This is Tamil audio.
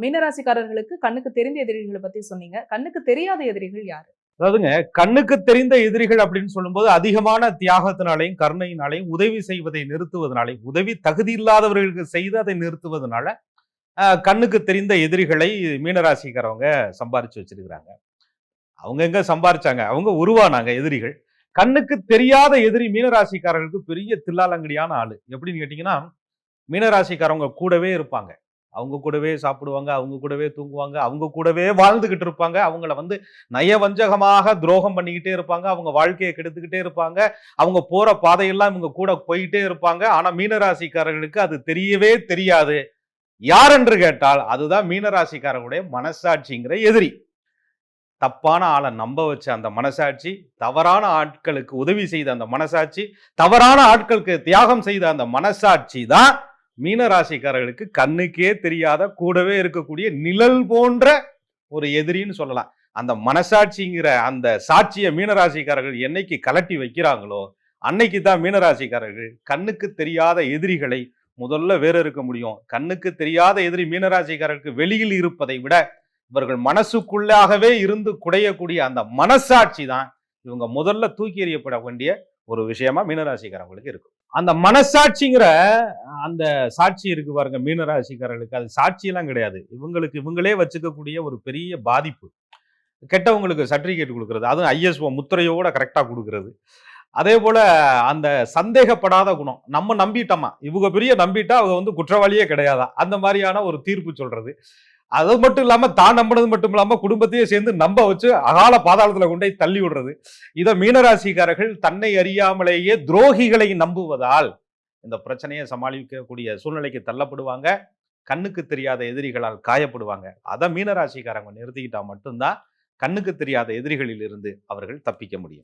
மீனராசிக்காரர்களுக்கு கண்ணுக்கு தெரிந்த எதிரிகளை பத்தி சொன்னீங்க. கண்ணுக்கு தெரியாத எதிரிகள் யாரு? அதாவதுங்க, கண்ணுக்கு தெரிந்த எதிரிகள் அப்படின்னு சொல்லும்போது அதிகமான தியாகத்தினாலையும் கருணையினாலையும் உதவி செய்வதை நிறுத்துவதனாலையும் உதவி தகுதி இல்லாதவர்களுக்கு செய்து அதை நிறுத்துவதனால கண்ணுக்கு தெரிந்த எதிரிகளை மீனராசிக்காரவங்க சம்பாரிச்சு வச்சிருக்கிறாங்க. அவங்க எங்க சம்பாரிச்சாங்க? அவங்க உருவானாங்க எதிரிகள். கண்ணுக்கு தெரியாத எதிரி மீனராசிக்காரர்களுக்கு பெரிய தில்லாலங்கடியான ஆளு. எப்படின்னு கேட்டீங்கன்னா, மீனராசிக்காரவங்க கூடவே இருப்பாங்க. அவங்க கூடவே சாப்பிடுவாங்க, அவங்க கூடவே தூங்குவாங்க, அவங்க கூடவே வாழ்ந்துகிட்டு இருப்பாங்க. அவங்கள நயவஞ்சகமாக துரோகம் பண்ணிக்கிட்டே இருப்பாங்க. அவங்க வாழ்க்கையை கெடுத்துக்கிட்டே இருப்பாங்க. அவங்க போற பாதையெல்லாம் இவங்க கூட போயிட்டே இருப்பாங்க. ஆனா மீனராசிக்காரர்களுக்கு அது தெரியவே தெரியாது. யார் என்று கேட்டால் அதுதான் மீனராசிக்காரர்களுடைய மனசாட்சிங்கிற எதிரி. தப்பான ஆளை நம்ப வச்ச அந்த மனசாட்சி, தவறான ஆட்களுக்கு உதவி செய்த அந்த மனசாட்சி, தவறான ஆட்களுக்கு தியாகம் செய்த அந்த மனசாட்சி தான் மீனராசிக்காரர்களுக்கு கண்ணுக்கே தெரியாத கூடவே இருக்கக்கூடிய நிழல் போன்ற ஒரு எதிரின்னு சொல்லலாம். அந்த மனசாட்சிங்கிற அந்த சாட்சியை மீனராசிக்காரர்கள் என்னைக்கு கலட்டி வைக்கிறாங்களோ அன்னைக்கு தான் மீனராசிக்காரர்கள் கண்ணுக்கு தெரியாத எதிரிகளை முதல்ல வேற இருக்க முடியும். கண்ணுக்கு தெரியாத எதிரி மீனராசிக்காரர்களுக்கு வெளியில் இருப்பதை விட இவர்கள் மனசுக்குள்ளாகவே இருந்து குடையக்கூடிய அந்த மனசாட்சி தான் இவங்க முதல்ல தூக்கி எறியப்பட வேண்டிய ஒரு விஷயமா மீனராசிக்காரங்களுக்கு இருக்கும். அந்த மனசாட்சிங்கிற அந்த சாட்சி இருக்கு பாருங்க மீனராசிக்காரர்களுக்கு, அது சாட்சியெல்லாம் கிடையாது. இவங்களே வச்சுக்கக்கூடிய ஒரு பெரிய பாதிப்பு. கெட்டவங்களுக்கு சர்டிபிகேட் கொடுக்கறது, அதுவும் ISO முத்திரையோட கரெக்டா கொடுக்கறது. அதே போல அந்த சந்தேகப்படாத குணம். நம்ம நம்பிட்டோமா, இவங்க பெரிய நம்பிட்டா அவங்க குற்றவாளியே கிடையாதா, அந்த மாதிரியான ஒரு தீர்ப்பு சொல்றது. அது மட்டும் இல்லாம தான் நம்பினது மட்டும் இல்லாம குடும்பத்தையே சேர்ந்து நம்ப வச்சு அகால பாதாளத்துல கொண்டே தள்ளி விடுறது. இதை மீனராசிக்காரர்கள் தன்னை அறியாமலேயே துரோகிகளை நம்புவதால் இந்த பிரச்சனையை சமாளிக்கக்கூடிய சூழ்நிலைக்கு தள்ளப்படுவாங்க. கண்ணுக்கு தெரியாத எதிரிகளால் காயப்படுவாங்க. அதை மீனராசிக்காரங்க நிறுத்திக்கிட்டா மட்டும்தான் கண்ணுக்கு தெரியாத எதிரிகளில் இருந்து அவர்கள் தப்பிக்க முடியும்.